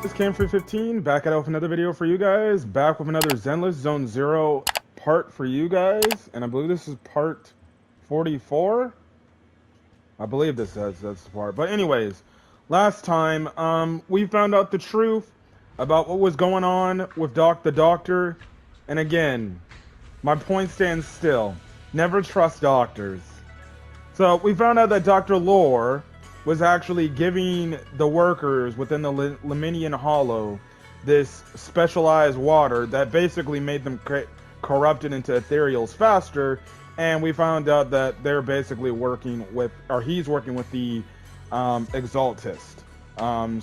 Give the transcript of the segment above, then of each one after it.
This came for 15, back at it with another video for you guys, back with another Zenless Zone Zero part for you guys, and I believe this is part 44? I believe this says that's the part, but anyways, last time, we found out the truth about what was going on with the doctor, and again, my point stands still, never trust doctors. So, we found out that Dr. Lore was actually giving the workers within the Leminian Hollow this specialized water that basically made them corrupted into ethereals faster, and we found out that they're basically working with, or he's working with the Exaltist.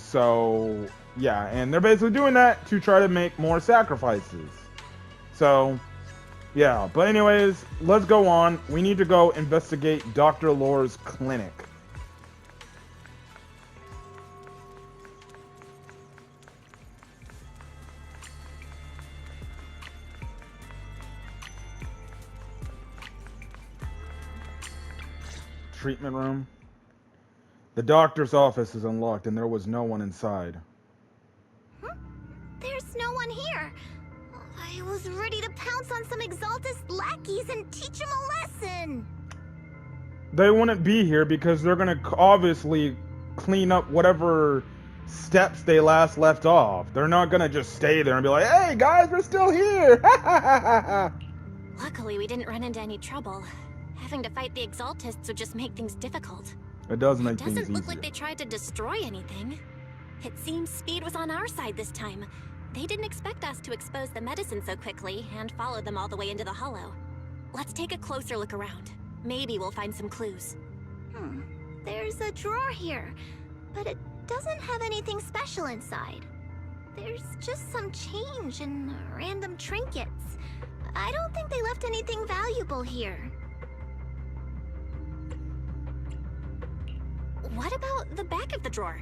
So, yeah, and they're basically doing that to try to make more sacrifices. So, yeah, but anyways, let's go on. We need to go investigate Dr. Lore's clinic. Treatment room. The doctor's office is unlocked and there was no one inside. Huh? There's no one here. I was ready to pounce on some Exaltist lackeys and teach them a lesson. They wouldn't be here because they're gonna obviously clean up whatever steps they last left off. They're not gonna just stay there and be like, hey guys, we're still here! Luckily, we didn't run into any trouble. Having to fight the Exaltists would just make things difficult. It does make things easier. Doesn't look like they tried to destroy anything. It seems speed was on our side this time. They didn't expect us to expose the medicine so quickly and follow them all the way into the hollow. Let's take a closer look around. Maybe we'll find some clues. There's a drawer here, but it doesn't have anything special inside. There's just some change and random trinkets. I don't think they left anything valuable here. What about the back of the drawer?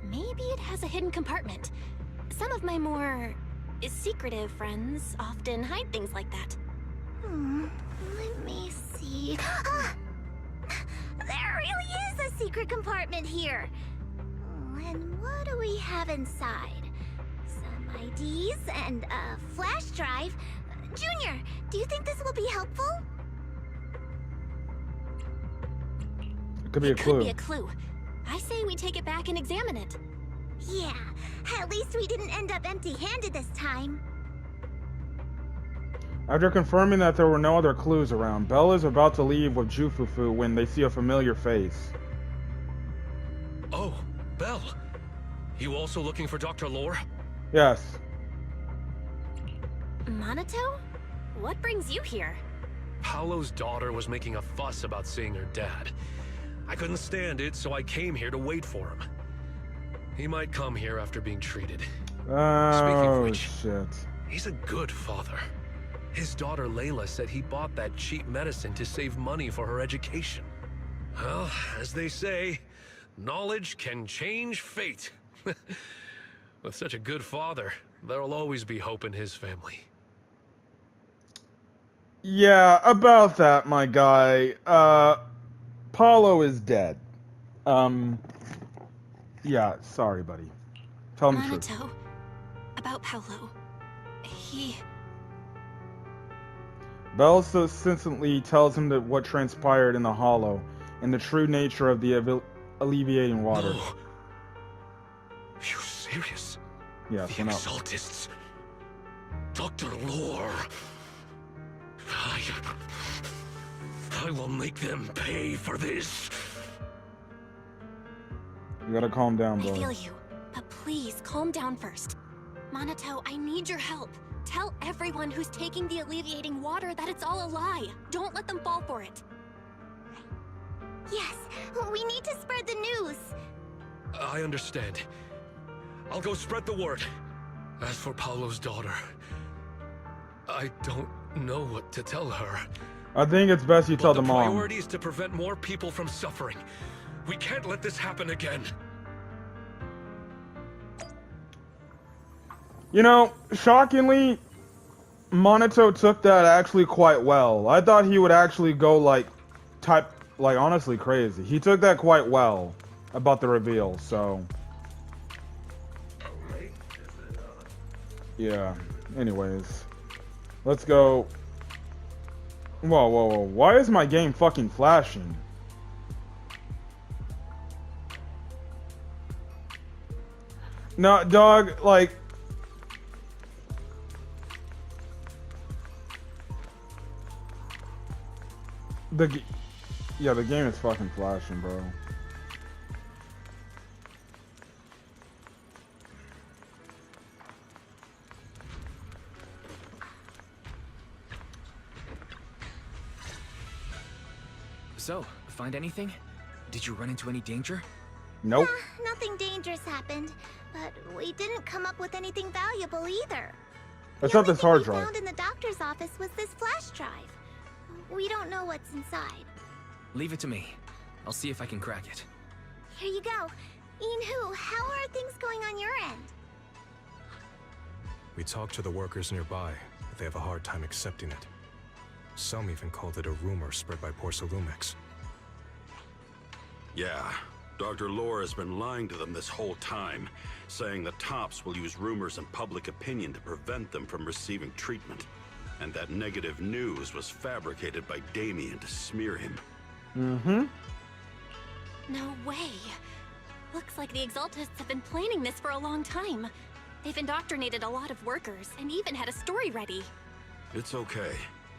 Maybe it has a hidden compartment. Some of my more secretive friends often hide things like that. Let me see. There really is a secret compartment here. And what do we have inside? Some IDs and a flash drive. Junior, do you think this will be helpful? It could be a clue. Could be a clue. I say we take it back and examine it. Yeah, at least we didn't end up empty-handed this time. After confirming that there were no other clues around, Belle is about to leave with Jufufu when they see a familiar face. Oh, Belle. You also looking for Dr. Lore? Yes. Minato? What brings you here? Paolo's daughter was making a fuss about seeing her dad. I couldn't stand it, so I came here to wait for him. He might come here after being treated. Speaking of which, shit. He's a good father. His daughter Layla said he bought that cheap medicine to save money for her education. Well, as they say, knowledge can change fate. With such a good father, there'll always be hope in his family. Yeah, about that, my guy. Paulo is dead. Yeah, sorry, buddy. Tell him the truth. Minato, about Paolo. Belle succinctly tells him that what transpired in the hollow and the true nature of the alleviating water. No. You serious? Yes, the Exaltists. Dr. Lore. I will make them pay for this. You gotta calm down, bro. I feel you, but please calm down first. Minato, I need your help. Tell everyone who's taking the alleviating water that it's all a lie. Don't let them fall for it. Yes, we need to spread the news. I understand. I'll go spread the word. As for Paolo's daughter, I don't know what to tell her. I think it's best you tell the mom. The priority is to prevent more people from suffering. We can't let this happen again. You know, shockingly, Minato took that actually quite well. I thought he would actually go like honestly crazy. He took that quite well about the reveal, so. Awake Yeah. Anyways, let's go. Whoa, whoa, whoa. Why is my game fucking flashing? No, dog, like... Yeah, the game is fucking flashing, bro. So, find anything? Did you run into any danger? Nope. Nothing dangerous happened, but we didn't come up with anything valuable either. It's The not only this thing hard we drive. found in the doctor's office was this flash drive. We don't know what's inside. Leave it to me. I'll see if I can crack it. Here you go. Inhu, how are things going on your end? We talked to the workers nearby, but they have a hard time accepting it. Some even called it a rumor spread by Porcelumex. Yeah, Dr. Lore has been lying to them this whole time, saying the Tops will use rumors and public opinion to prevent them from receiving treatment. And that negative news was fabricated by Damien to smear him. Mm-hmm. No way. Looks like the Exaltists have been planning this for a long time. They've indoctrinated a lot of workers and even had a story ready. It's okay.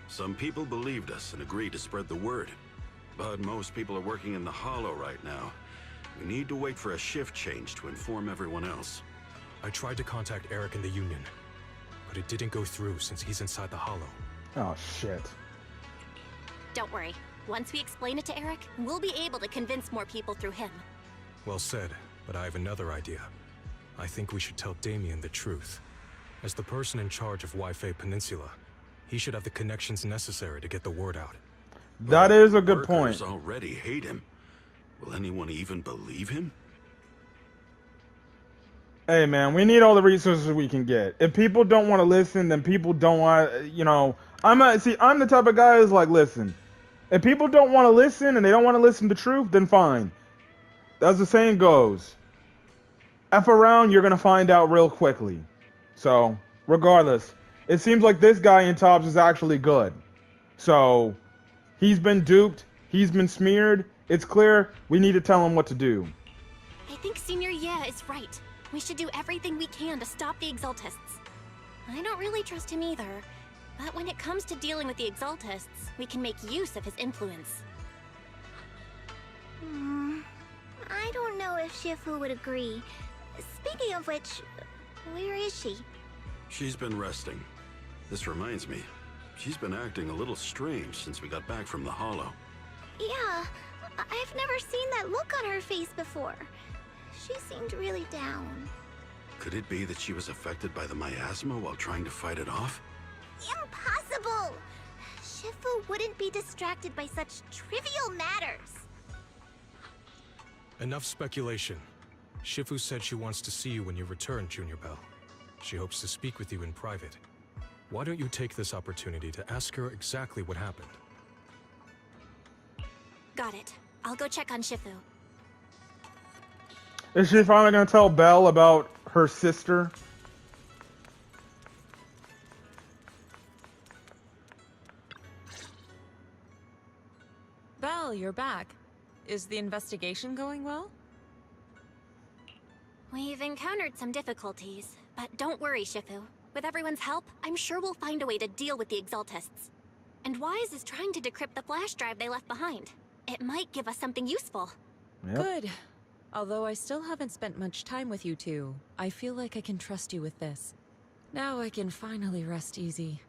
Some people believed us and agreed to spread the word. But most people are working in the Hollow right now. We need to wait for a shift change to inform everyone else. I tried to contact Eric in the Union, but it didn't go through since he's inside the Hollow. Oh, shit. Don't worry. Once we explain it to Eric, we'll be able to convince more people through him. Well said, but I have another idea. I think we should tell Damien the truth. As the person in charge of Wi-Fi Peninsula, he should have the connections necessary to get the word out. That is a good Workers point. already hate him. Will anyone even believe him? Hey, man, we need all the resources we can get. If people don't want to listen, then people don't want, you know... I'm the type of guy who's like, listen, if people don't want to listen and they don't want to listen to truth, then fine. As the saying goes, F around, you're going to find out real quickly. So, regardless, it seems like this guy in Tops is actually good. So, he's been duped, he's been smeared, it's clear we need to tell him what to do. I think Senior Ye is right. We should do everything we can to stop the Exaltists. I don't really trust him either, but when it comes to dealing with the Exaltists, we can make use of his influence. I don't know if Shifu would agree. Speaking of which, where is she? She's been resting. This reminds me, she's been acting a little strange since we got back from the Hollow. Yeah, I've never seen that look on her face before. She seemed really down. Could it be that she was affected by the miasma while trying to fight it off? Impossible! Shifu wouldn't be distracted by such trivial matters. Enough speculation. Shifu said she wants to see you when you return, Junior Belle. She hopes to speak with you in private. Why don't you take this opportunity to ask her exactly what happened? Got it. I'll go check on Shifu. Is she finally going to tell Belle about her sister? Belle, you're back. Is the investigation going well? We've encountered some difficulties, but don't worry, Shifu. With everyone's help, I'm sure we'll find a way to deal with the Exaltists. And Wise is trying to decrypt the flash drive they left behind. It might give us something useful. Yep. Good. Although I still haven't spent much time with you two, I feel like I can trust you with this. Now I can finally rest easy.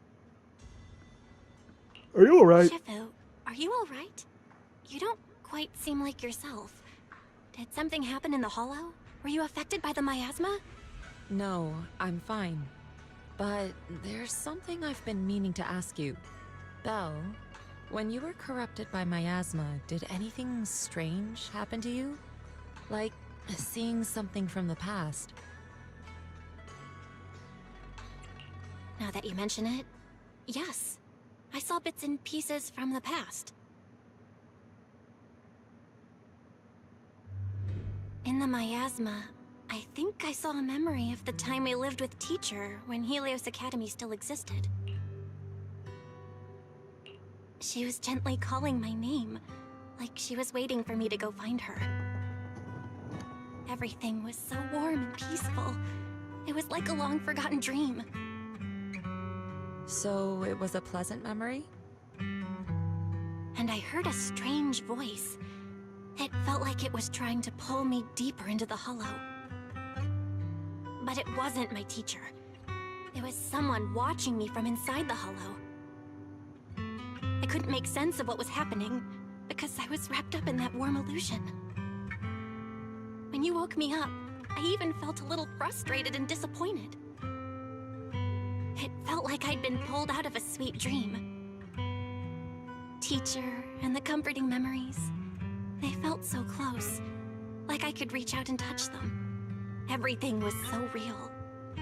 Are you alright? Shifu, are you alright? You don't quite seem like yourself. Did something happen in the Hollow? Were you affected by the miasma? No, I'm fine. But there's something I've been meaning to ask you. Belle, when you were corrupted by miasma, did anything strange happen to you? Like seeing something from the past? Now that you mention it, yes. I saw bits and pieces from the past. In the miasma, I think I saw a memory of the time we lived with Teacher when Helios Academy still existed. She was gently calling my name, like she was waiting for me to go find her. Everything was so warm and peaceful. It was like a long-forgotten dream. So it was a pleasant memory? And I heard a strange voice. It felt like it was trying to pull me deeper into the hollow. But it wasn't my teacher. It was someone watching me from inside the hollow. I couldn't make sense of what was happening because I was wrapped up in that warm illusion. When you woke me up, I even felt a little frustrated and disappointed. It felt like I'd been pulled out of a sweet dream. Teacher and the comforting memories, they felt so close, like I could reach out and touch them. Everything was so real.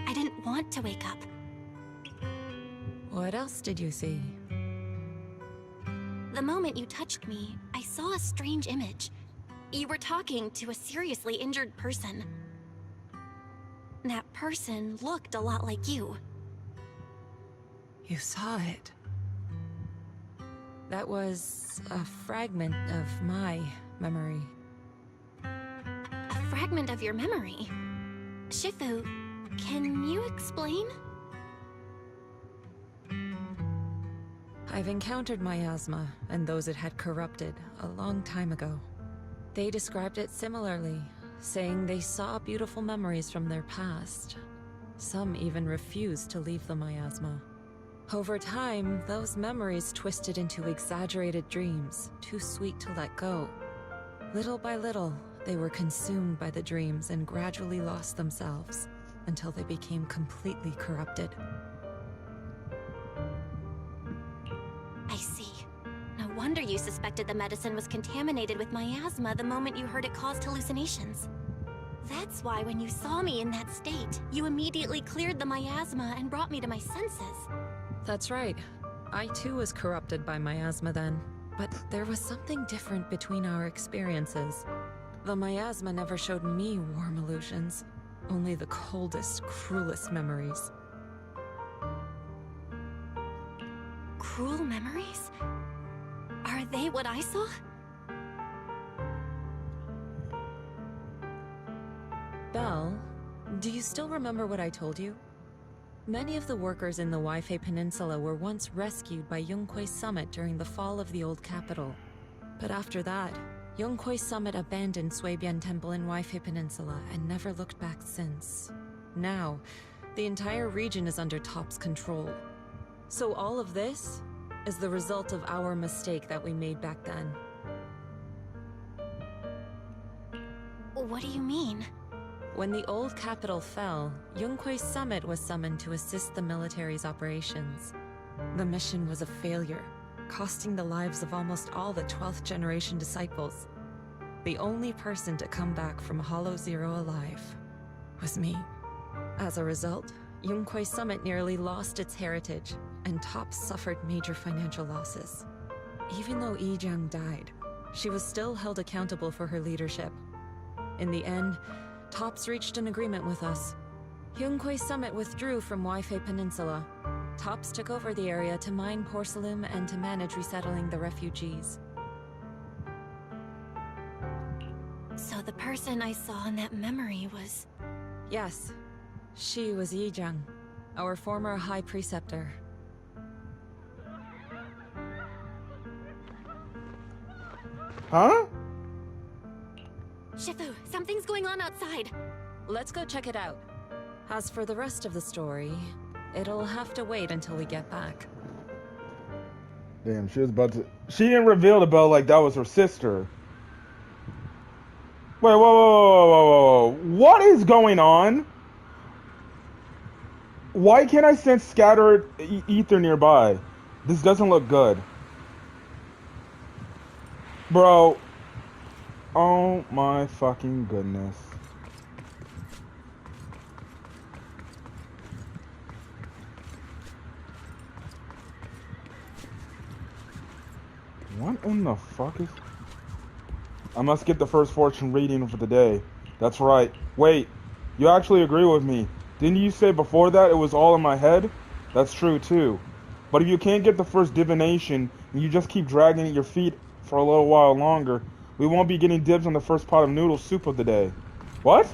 I didn't want to wake up. What else did you see? The moment you touched me, I saw a strange image. You were talking to a seriously injured person. That person looked a lot like you. You saw it. That was a fragment of my memory. A fragment of your memory? Shifu, can you explain? I've encountered miasma and those it had corrupted a long time ago. They described it similarly, saying they saw beautiful memories from their past. Some even refused to leave the miasma. Over time, those memories twisted into exaggerated dreams, too sweet to let go. Little by little, they were consumed by the dreams and gradually lost themselves, until they became completely corrupted. I see. No wonder you suspected the medicine was contaminated with miasma the moment you heard it caused hallucinations. That's why when you saw me in that state, you immediately cleared the miasma and brought me to my senses. That's right. I too was corrupted by miasma then. But there was something different between our experiences. The miasma never showed me warm illusions, only the coldest, cruelest memories. Cruel memories? Are they what I saw? Belle, do you still remember what I told you? Many of the workers in the Waifei Peninsula were once rescued by Yonghui Summit during the fall of the old capital. But after that, Yonghui Summit abandoned Suibian Temple in Waifei Peninsula and never looked back since. Now, the entire region is under Top's control. So all of this is the result of our mistake that we made back then. What do you mean? When the old capital fell, Yonghui Summit was summoned to assist the military's operations. The mission was a failure, costing the lives of almost all the 12th generation disciples. The only person to come back from Hollow Zero alive was me. As a result, Yonghui Summit nearly lost its heritage, and Top suffered major financial losses. Even though Yi Jiang died, she was still held accountable for her leadership. In the end, Tops reached an agreement with us. Yonghui Summit withdrew from Waifei Peninsula. Tops took over the area to mine porcelain and to manage resettling the refugees. So the person I saw in that memory was... Yes, she was Yi Jiang, our former High Preceptor. Huh? Shifu, something's going on outside. Let's go check it out. As for the rest of the story, it'll have to wait until we get back. Damn, she was about to... She didn't reveal to Belle like that was her sister. Wait, whoa. What is going on? Why can't I sense scattered ether nearby? This doesn't look good. Bro. Oh my fucking goodness. What in the fuck is... I must get the first fortune reading for the day. That's right. Wait. You actually agree with me. Didn't you say before that it was all in my head? That's true too. But if you can't get the first divination and you just keep dragging at your feet for a little while longer, we won't be getting dibs on the first pot of noodle soup of the day. What?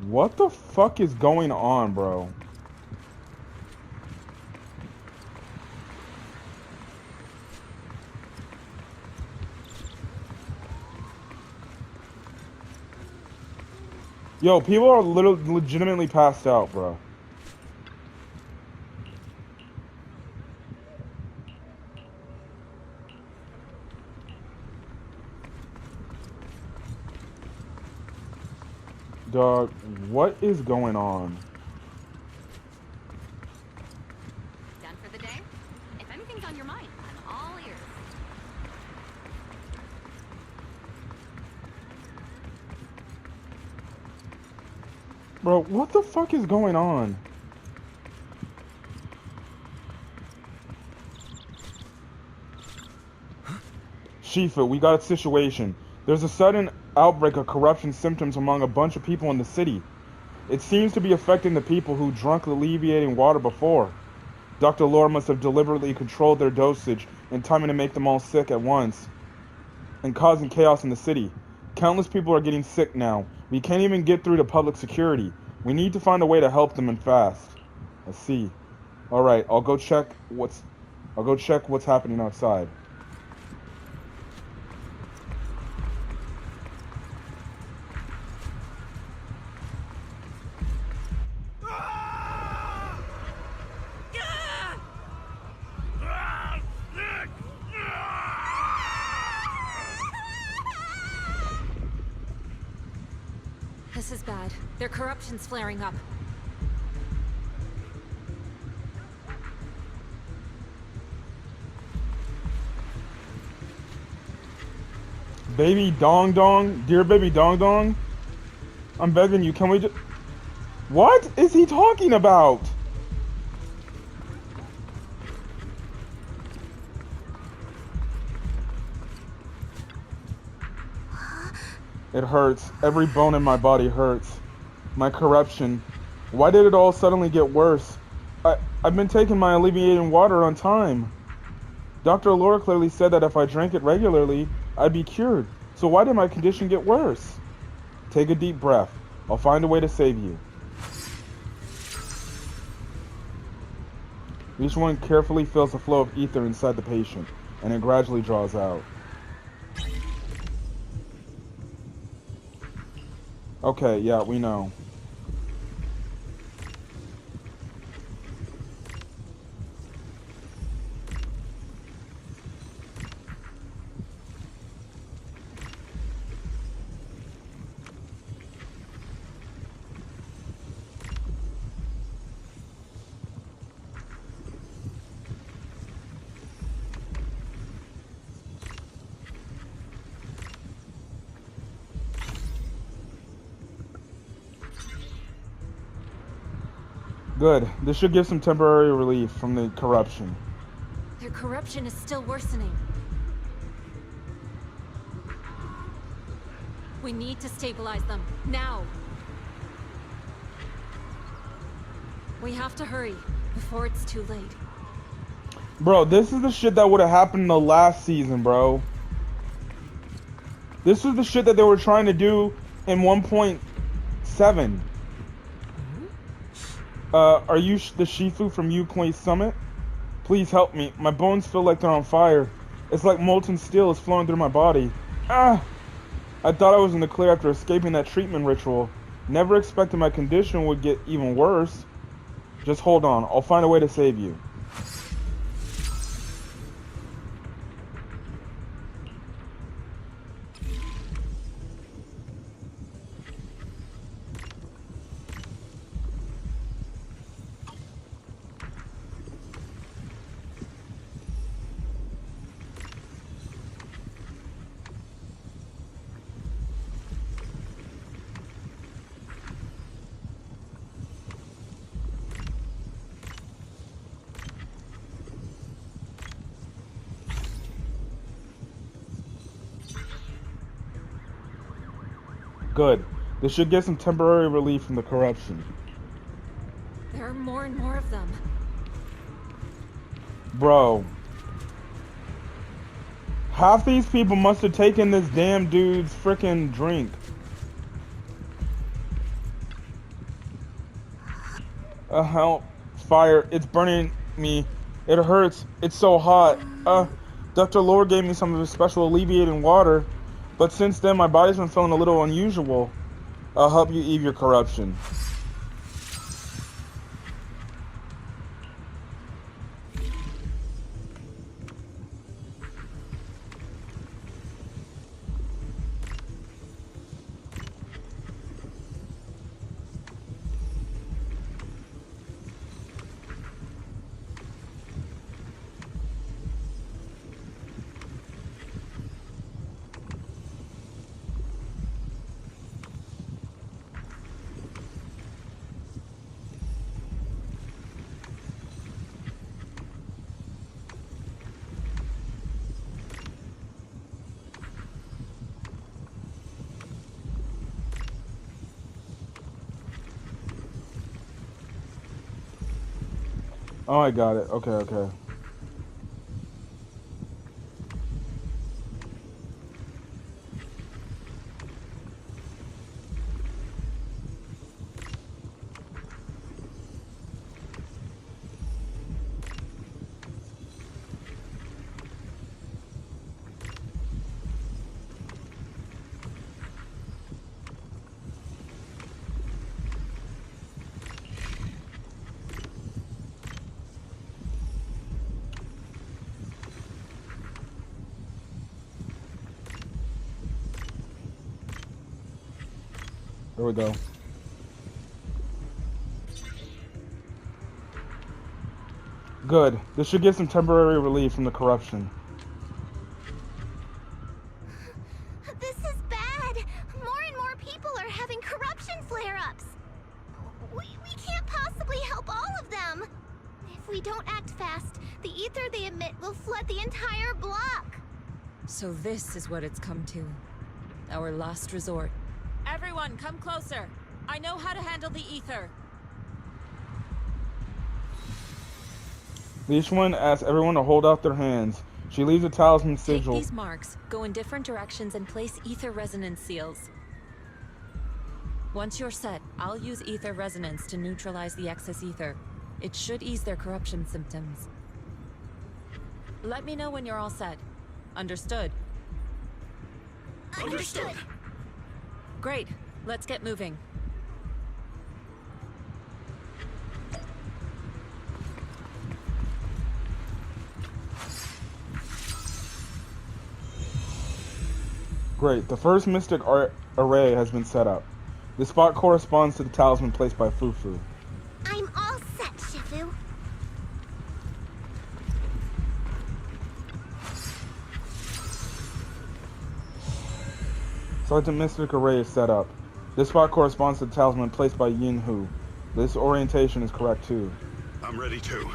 What the fuck is going on, bro? Yo, people are legitimately passed out, bro. Dog, what is going on? Done for the day? If anything's on your mind, I'm all ears. Bro, what the fuck is going on? Shifa, we got a situation. There's a sudden outbreak of corruption symptoms among a bunch of people in the city. It seems to be affecting the people who drunk alleviating water before. Dr. Laura must have deliberately controlled their dosage in timing to make them all sick at once and causing chaos in the city. Countless people are getting sick now. We can't even get through to public security. We need to find a way to help them and fast. I see. All right, I'll go check what's happening outside. This is bad. Their corruption's flaring up. Baby Dong Dong, dear baby Dong Dong, I'm begging you, can we just... What is he talking about? It hurts. Every bone in my body hurts. My corruption. Why did it all suddenly get worse? I've been taking my alleviating water on time. Dr. Laura clearly said that if I drank it regularly, I'd be cured. So why did my condition get worse? Take a deep breath. I'll find a way to save you. Each one carefully feels the flow of ether inside the patient, and it gradually draws out. Okay, yeah, we know. Good. This should give some temporary relief from the corruption. Their corruption is still worsening. We need to stabilize them, now. We have to hurry, before it's too late. Bro, this is the shit that would have happened in the last season, bro. This was the shit that they were trying to do in 1.7. Are you the Shifu from Yukoi Summit? Please help me. My bones feel like they're on fire. It's like molten steel is flowing through my body. Ah! I thought I was in the clear after escaping that treatment ritual. Never expected my condition would get even worse. Just hold on. I'll find a way to save you. Good. This should get some temporary relief from the corruption. There are more and more of them. Bro. Half these people must have taken this damn dude's freaking drink. Help. Fire. It's burning me. It hurts. It's so hot. Dr. Lord gave me some of his special alleviating water, but since then my body's been feeling a little unusual. I'll help you ease your corruption. Oh, I got it. Okay, okay. There we go. Good. This should give some temporary relief from the corruption. This is bad. More and more people are having corruption flare-ups. We can't possibly help all of them. If we don't act fast, the ether they emit will flood the entire block. So this is what it's come to. Our last resort. Everyone, come closer. I know how to handle the ether. Yi Xuan asks everyone to hold out their hands. She leaves a talisman Take sigil. these marks, go in different directions, and place ether resonance seals. Once you're set, I'll use ether resonance to neutralize the excess ether. It should ease their corruption symptoms. Let me know when you're all set. Understood? Understood. Great. Let's get moving. Great. The first mystic array has been set up. This spot corresponds to the talisman placed by Fufu. I'm all set, Shifu. Sergeant Mystic Array is set up. This spot corresponds to the talisman placed by Yin Hu. This orientation is correct too. I'm ready too.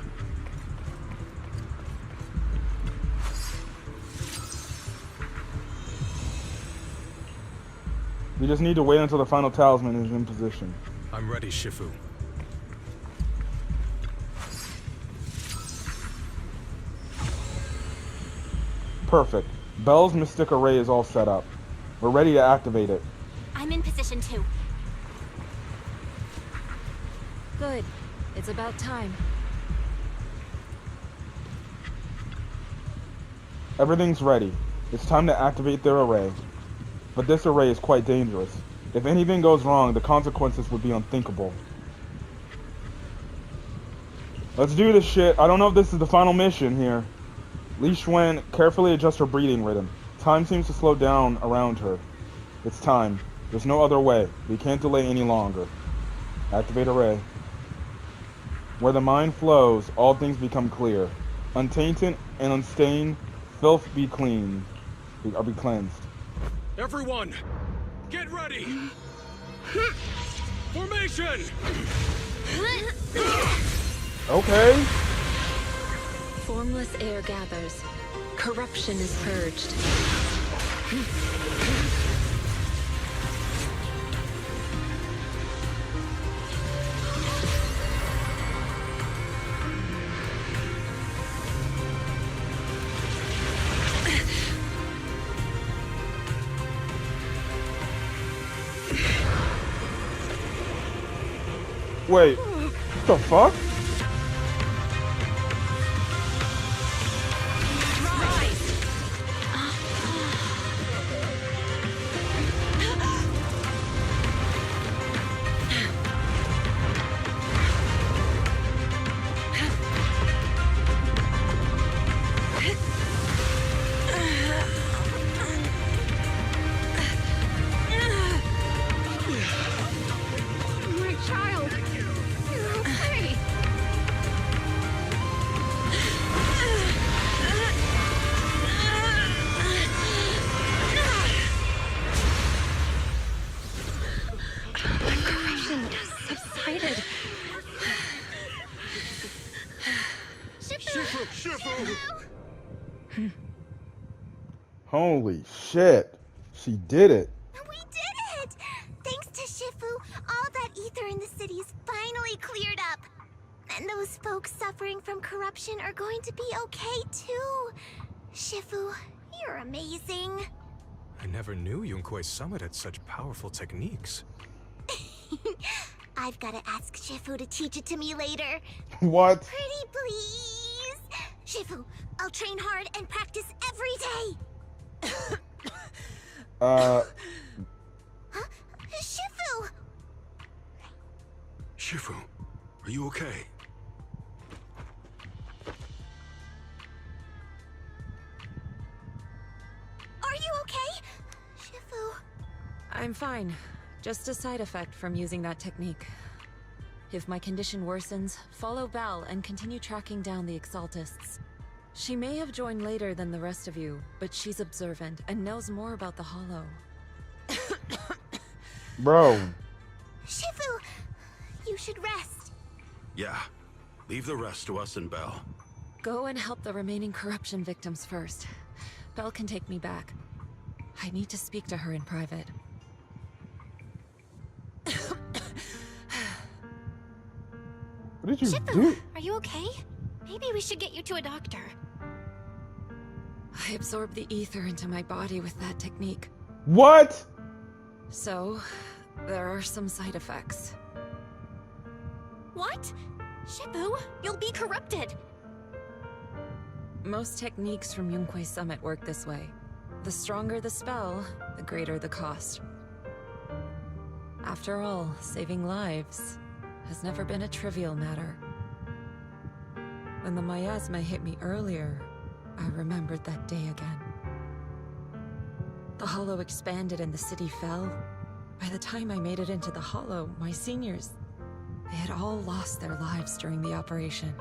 We just need to wait until the final talisman is in position. I'm ready, Shifu. Perfect. Belle's Mystic Array is all set up. We're ready to activate it. I'm in position too. Good. It's about time. Everything's ready. It's time to activate their array. But this array is quite dangerous. If anything goes wrong, the consequences would be unthinkable. Let's do this shit. I don't know if this is the final mission here. Yi Xuan, carefully adjust her breathing rhythm. Time seems to slow down around her. It's time. There's no other way. We can't delay any longer. Activate array. Where the mind flows, all things become clear. Untainted and unstained, filth be cleaned. Or be cleansed. Everyone, get ready! Formation! Okay. Formless air gathers. Corruption is purged. Wait, what the fuck? My child, you're okay. Corruption has subsided. Holy shit. She did it. We did it! Thanks to Shifu, all that ether in the city is finally cleared up. And those folks suffering from corruption are going to be okay too. Shifu, you're amazing. I never knew Yunkuei Summit had such powerful techniques. I've got to ask Shifu to teach it to me later. What? Pretty please. Shifu, I'll train hard and practice every day. Huh? Shifu! Shifu, are you okay? Are you okay? Shifu. I'm fine. Just a side effect from using that technique. If my condition worsens, follow Belle and continue tracking down the Exaltists. She may have joined later than the rest of you, but she's observant and knows more about the Hollow. Bro. Shifu, you should rest. Yeah. Leave the rest to us and Belle. Go and help the remaining corruption victims first. Belle can take me back. I need to speak to her in private. What did you Shifu, do? are you okay? Maybe we should get you to a doctor. I absorbed the ether into my body with that technique. What? So, there are some side effects. What? Shifu, you'll be corrupted. Most techniques from Yunkuei Summit work this way. The stronger the spell, the greater the cost. After all, saving lives has never been a trivial matter. When the miasma hit me earlier, I remembered that day again. The Hollow expanded and the city fell. By the time I made it into the Hollow, my seniors, they had all lost their lives during the operation.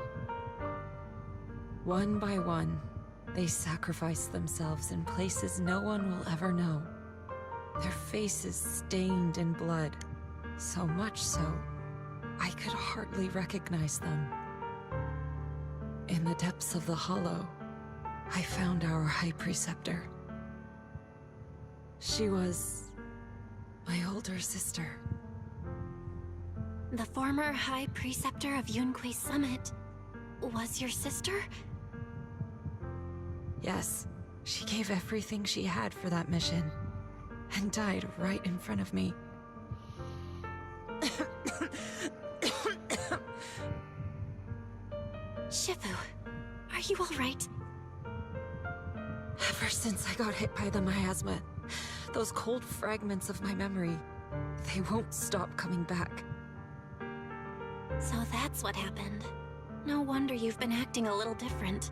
One by one, they sacrificed themselves in places no one will ever know. Their faces stained in blood, so much so, I could hardly recognize them. In the depths of the Hollow, I found our High Preceptor. She was my older sister. The former High Preceptor of Yunkuei Summit was your sister? Yes, she gave everything she had for that mission, and died right in front of me. Shifu, are you all right? Ever since I got hit by the miasma, those cold fragments of my memory, they won't stop coming back. So that's what happened. No wonder you've been acting a little different.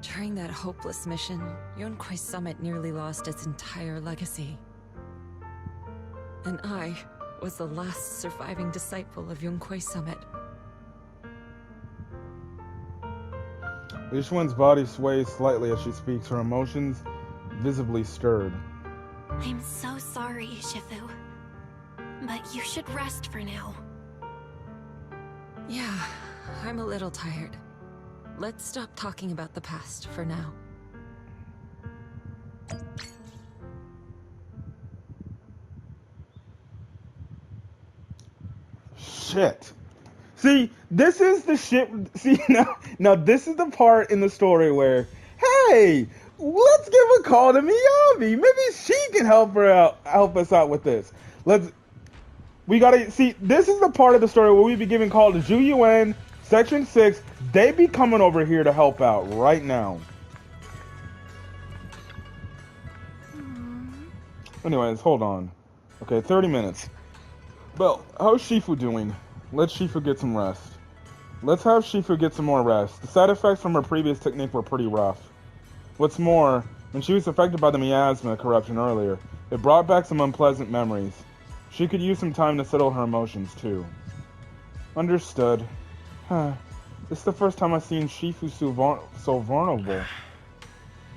During that hopeless mission, Yunkuei Summit nearly lost its entire legacy. And I was the last surviving disciple of Yunkuei Summit. Yi Xuan's body sways slightly as she speaks, her emotions visibly stirred. I'm so sorry, Shifu. But you should rest for now. Yeah, I'm a little tired. Let's stop talking about the past for now. Shit. See, this is the shit. See, now this is the part in the story where, hey, let's give a call to Miyabi. Maybe she can help us out with this. We gotta see. This is the part of the story where we be giving call to Zhu Yuan, Section 6. They be coming over here to help out right now. Anyways, hold on. Okay, 30 minutes. Belle, how's Shifu doing? Let Shifu get some rest. Let's have Shifu get some more rest. The side effects from her previous technique were pretty rough. What's more, when she was affected by the miasma corruption earlier, it brought back some unpleasant memories. She could use some time to settle her emotions, too. Understood. This is the first time I've seen Shifu so vulnerable.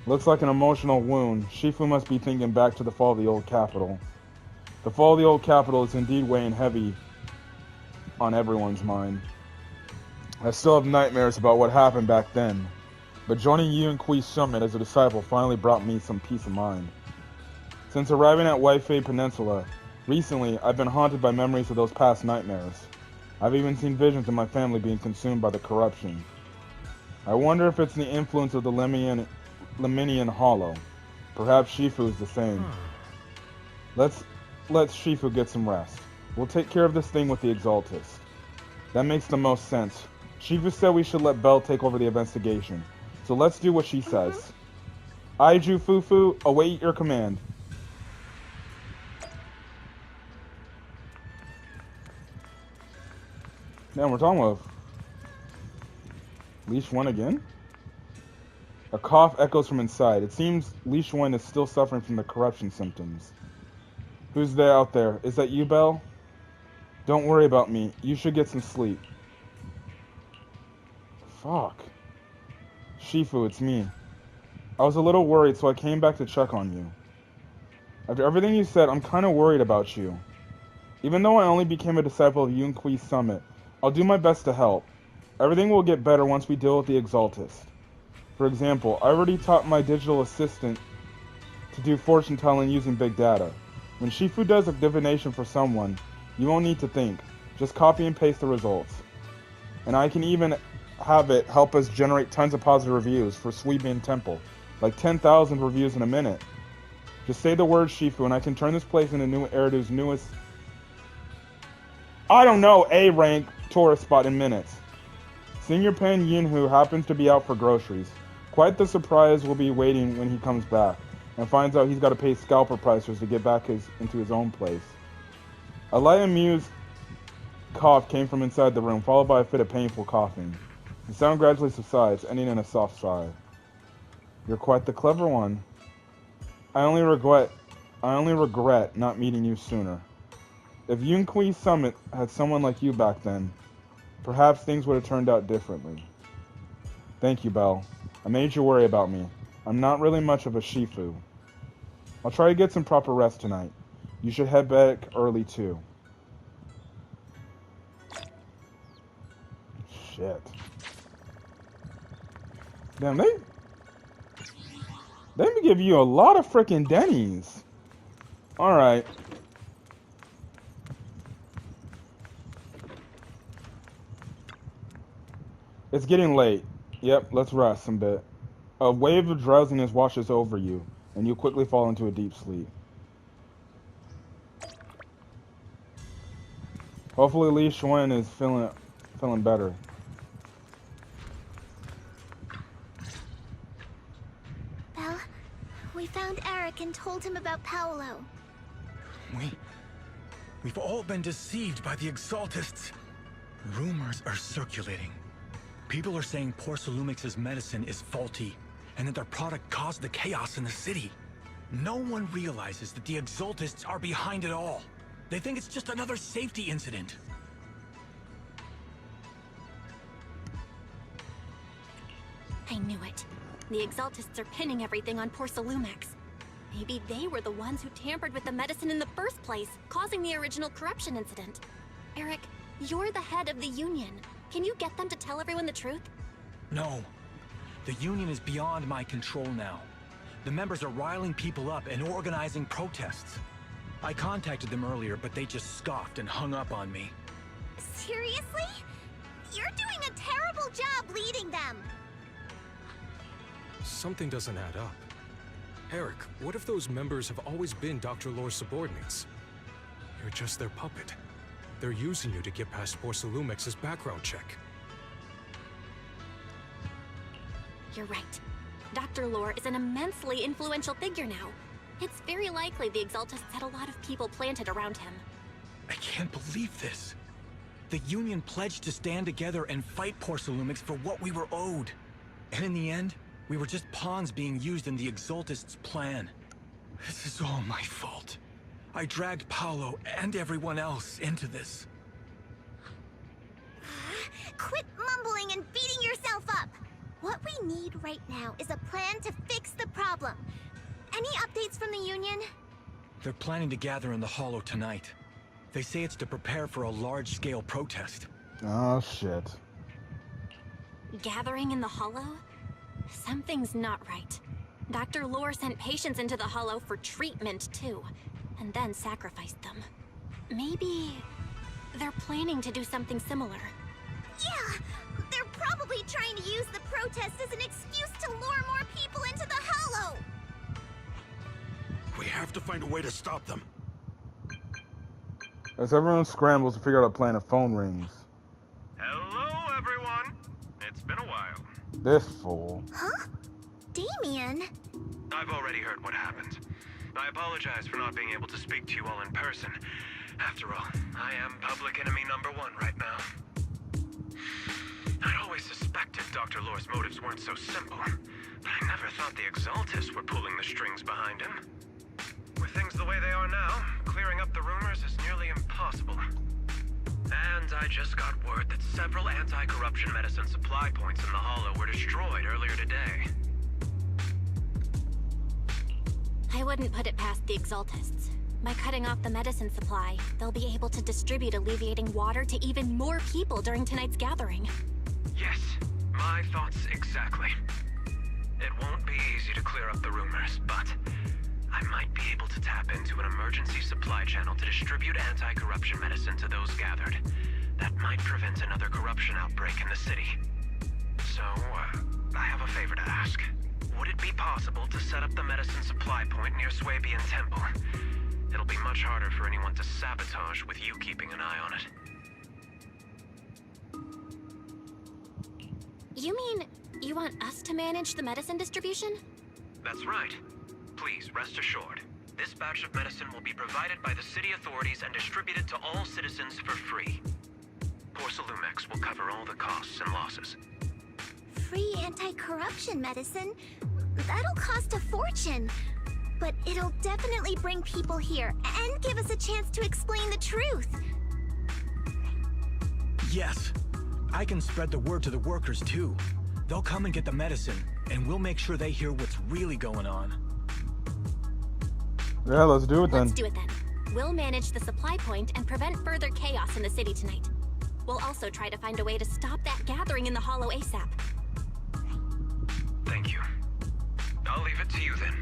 Looks like an emotional wound. Shifu must be thinking back to the fall of the old capital. The fall of the old capital is indeed weighing heavy on everyone's mind. I still have nightmares about what happened back then, but joining Yuan Kui's summit as a disciple finally brought me some peace of mind. Since arriving at Waifei Peninsula, recently I've been haunted by memories of those past nightmares. I've even seen visions of my family being consumed by the corruption. I wonder if it's the influence of the Lemnian Hollow. Perhaps Shifu is the same. Let's Shifu get some rest. We'll take care of this thing with the Exaltist. That makes the most sense. Shifu said we should let Belle take over the investigation. So let's do what she says. Aiju Fufu, await your command. Damn, we're talking with Li Xuan again? A cough echoes from inside. It seems Li Xuan is still suffering from the corruption symptoms. Who's there out there? Is that you, Belle? Don't worry about me. You should get some sleep. Fuck. Shifu, it's me. I was a little worried, so I came back to check on you. After everything you said, I'm kind of worried about you. Even though I only became a disciple of Yuan Kui's summit, I'll do my best to help. Everything will get better once we deal with the Exaltist. For example, I already taught my digital assistant to do fortune telling using big data. When Shifu does a divination for someone, you won't need to think. Just copy and paste the results. And I can even have it help us generate tons of positive reviews for Suibian Temple. Like 10,000 reviews in a minute. Just say the word Shifu and I can turn this place into New Eridu's newest, I don't know, A-rank tourist spot in minutes. Senior Pen Yinhu happens to be out for groceries. Quite the surprise will be waiting when he comes back and finds out he's got to pay scalper prices to get back into his own place. A light amused cough came from inside the room, followed by a fit of painful coughing. The sound gradually subsides, ending in a soft sigh. You're quite the clever one. I only regret not meeting you sooner. If Yuan Kui's summit had someone like you back then, perhaps things would have turned out differently. Thank you, Belle. I made you worry about me. I'm not really much of a Shifu. I'll try to get some proper rest tonight. You should head back early too. Shit. Damn, they give you a lot of frickin' Denny's. Alright. It's getting late. Yep, let's rest some bit. A wave of drowsiness washes over you, and you quickly fall into a deep sleep. Hopefully Li Xuan is feeling better. Belle, we found Eric and told him about Paolo. We've all been deceived by the Exaltists. Rumors are circulating. People are saying Porcelumix's medicine is faulty, and that their product caused the chaos in the city. No one realizes that the Exaltists are behind it all. They think it's just another safety incident. I knew it. The Exaltists are pinning everything on Porcelumix. Maybe they were the ones who tampered with the medicine in the first place, causing the original corruption incident. Eric, you're the head of the Union. Can you get them to tell everyone the truth? No. The Union is beyond my control now. The members are riling people up and organizing protests. I contacted them earlier, but they just scoffed and hung up on me. Seriously? You're doing a terrible job leading them! Something doesn't add up. Eric, what if those members have always been Dr. Lore's subordinates? You're just their puppet. They're using you to get past Porcelumex's background check. You're right. Dr. Lore is an immensely influential figure now. It's very likely the Exaltists had a lot of people planted around him. I can't believe this. The Union pledged to stand together and fight Porcelumix for what we were owed. And in the end, we were just pawns being used in the Exaltists' plan. This is all my fault. I dragged Paolo and everyone else into this. Quit mumbling and beating yourself up! What we need right now is a plan to fix the problem. Any updates from the Union? They're planning to gather in the Hollow tonight. They say it's to prepare for a large-scale protest. Oh, shit. Gathering in the Hollow? Something's not right. Dr. Lore sent patients into the Hollow for treatment, too, and then sacrificed them. Maybe they're planning to do something similar. Yeah! They're probably trying to use the protest as an excuse to lure more people into the Hollow! We have to find a way to stop them. As everyone scrambles to figure out a plan, a phone rings. Hello, everyone. It's been a while. This fool. Huh? Damien? I've already heard what happened. I apologize for not being able to speak to you all in person. After all, I am public enemy #1 right now. I'd always suspected Dr. Lore's motives weren't so simple, but I never thought the Exaltists were pulling the strings behind him. With things the way they are now, clearing up the rumors is nearly impossible. And I just got word that several anti-corruption medicine supply points in the Hollow were destroyed earlier today. I wouldn't put it past the Exaltists. By cutting off the medicine supply, they'll be able to distribute alleviating water to even more people during tonight's gathering. Yes, my thoughts exactly. It won't be easy to clear up the rumors, but I might be able to tap into an emergency supply channel to distribute anti-corruption medicine to those gathered. That might prevent another corruption outbreak in the city. So, I have a favor to ask. Would it be possible to set up the medicine supply point near Swabian Temple? It'll be much harder for anyone to sabotage with you keeping an eye on it. You mean you want us to manage the medicine distribution? That's right. Please, rest assured. This batch of medicine will be provided by the city authorities and distributed to all citizens for free. Porcelumex will cover all the costs and losses. Free anti-corruption medicine? That'll cost a fortune. But it'll definitely bring people here and give us a chance to explain the truth. Yes. I can spread the word to the workers, too. They'll come and get the medicine, and we'll make sure they hear what's really going on. Yeah, let's do it then. Let's do it then. We'll manage the supply point and prevent further chaos in the city tonight. We'll also try to find a way to stop that gathering in the Hollow ASAP. Thank you. I'll leave it to you then,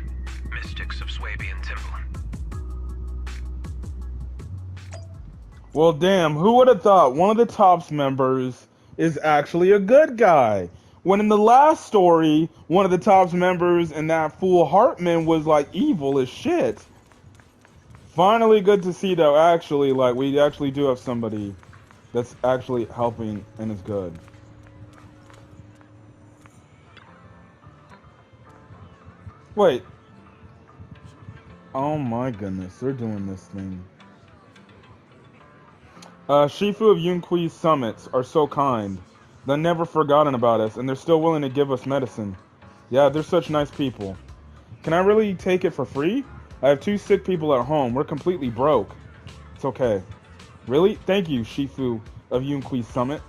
mystics of Swabian Temple. Well, damn, who would have thought one of the TOPS members is actually a good guy? When in the last story, one of the TOPS members and that fool Hartman was like evil as shit. Finally good to see though, actually, like we actually do have somebody that's actually helping and is good. Wait. Oh my goodness, they're doing this thing. Shifu of Yunqi's summits are so kind. They've never forgotten about us, and they're still willing to give us medicine. Yeah, they're such nice people. Can I really take it for free? I have 2 sick people at home. We're completely broke. It's okay. Really? Thank you, Shifu of Yunqi's summit.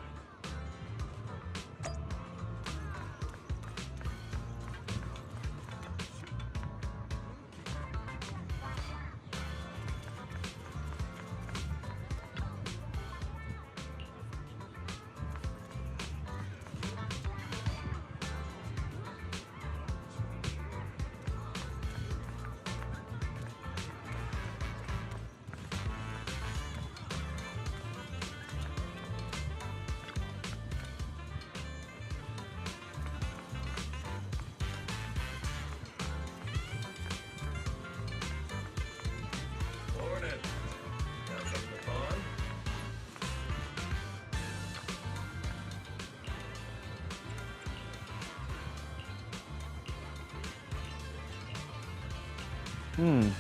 I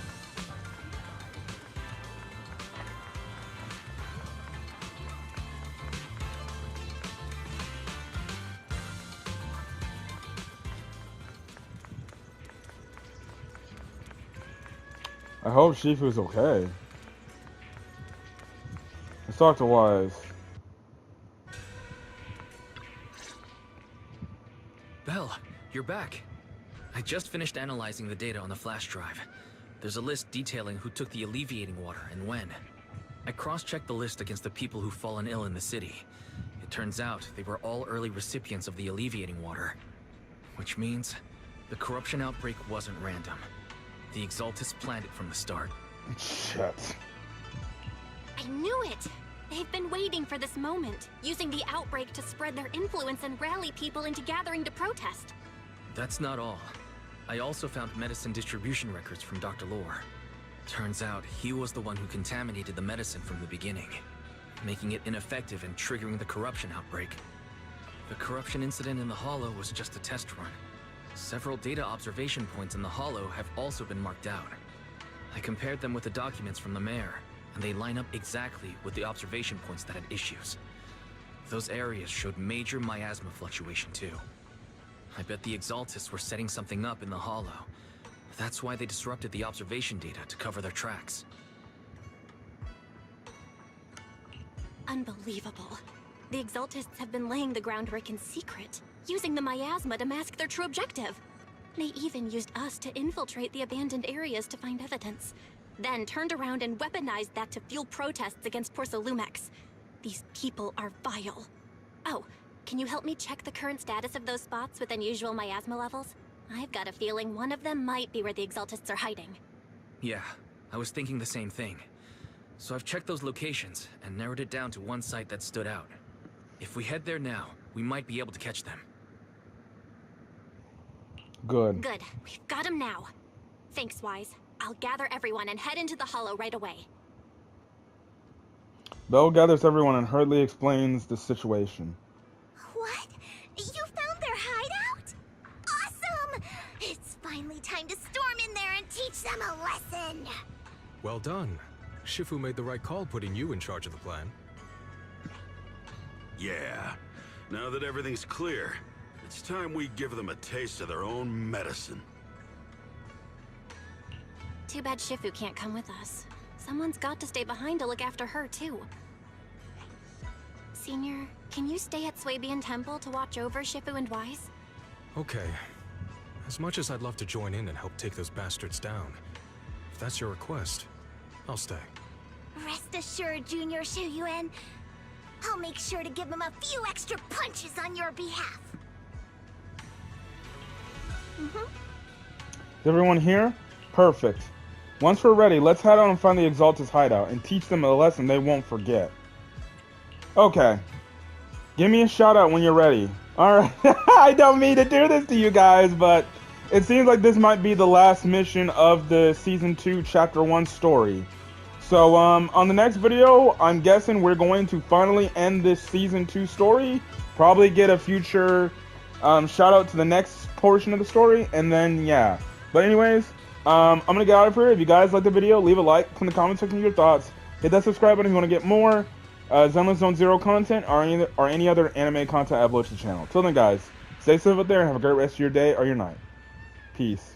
hope Shifu's okay. Let's talk to Wise. Belle, you're back. I just finished analyzing the data on the flash drive. There's a list detailing who took the alleviating water and when. I cross-checked the list against the people who've fallen ill in the city. It turns out they were all early recipients of the alleviating water. Which means the corruption outbreak wasn't random. The Exaltists planned it from the start. Shit. I knew it! They've been waiting for this moment, using the outbreak to spread their influence and rally people into gathering to protest. That's not all. I also found medicine distribution records from Dr. Lore. Turns out he was the one who contaminated the medicine from the beginning, making it ineffective and triggering the corruption outbreak. The corruption incident in the Hollow was just a test run. Several data observation points in the Hollow have also been marked out. I compared them with the documents from the mayor, and they line up exactly with the observation points that had issues. Those areas showed major miasma fluctuation too. I bet the Exaltists were setting something up in the Hollow. That's why they disrupted the observation data to cover their tracks. Unbelievable. The Exaltists have been laying the groundwork in secret, using the miasma to mask their true objective. They even used us to infiltrate the abandoned areas to find evidence, then turned around and weaponized that to fuel protests against Porcelumex. These people are vile. Oh, can you help me check the current status of those spots with unusual miasma levels? I've got a feeling one of them might be where the Exaltists are hiding. Yeah, I was thinking the same thing. So I've checked those locations and narrowed it down to one site that stood out. If we head there now, we might be able to catch them. Good. Good. We've got him now. Thanks, Wise. I'll gather everyone and head into the Hollow right away. Belle gathers everyone and hurriedly explains the situation. What? You found their hideout? Awesome! It's finally time to storm in there and teach them a lesson. Well done. Shifu made the right call putting you in charge of the plan. Yeah. Now that everything's clear, it's time we give them a taste of their own medicine. Too bad Shifu can't come with us. Someone's got to stay behind to look after her, too. Senior, can you stay at Swabian Temple to watch over Shifu and Wise? Okay. As much as I'd love to join in and help take those bastards down, if that's your request, I'll stay. Rest assured, Junior Shuyuan. I'll make sure to give them a few extra punches on your behalf. Is everyone here? Perfect. Once we're ready, let's head out and find the Exaltist hideout and teach them a lesson they won't forget. Okay. Give me a shout out when you're ready. Alright. I don't mean to do this to you guys, but it seems like this might be the last mission of the Season 2 Chapter 1 story. So, on the next video, I'm guessing we're going to finally end this Season 2 story. Probably get a future shout out to the next portion of the story, and then, yeah. But anyways, I'm going to get out of here. If you guys like the video, leave a like, put in the comment section your thoughts. Hit that subscribe button if you want to get more Zenless Zone Zero content or any other anime content I upload to the channel. Till then, guys, stay safe out there and have a great rest of your day or your night. Peace.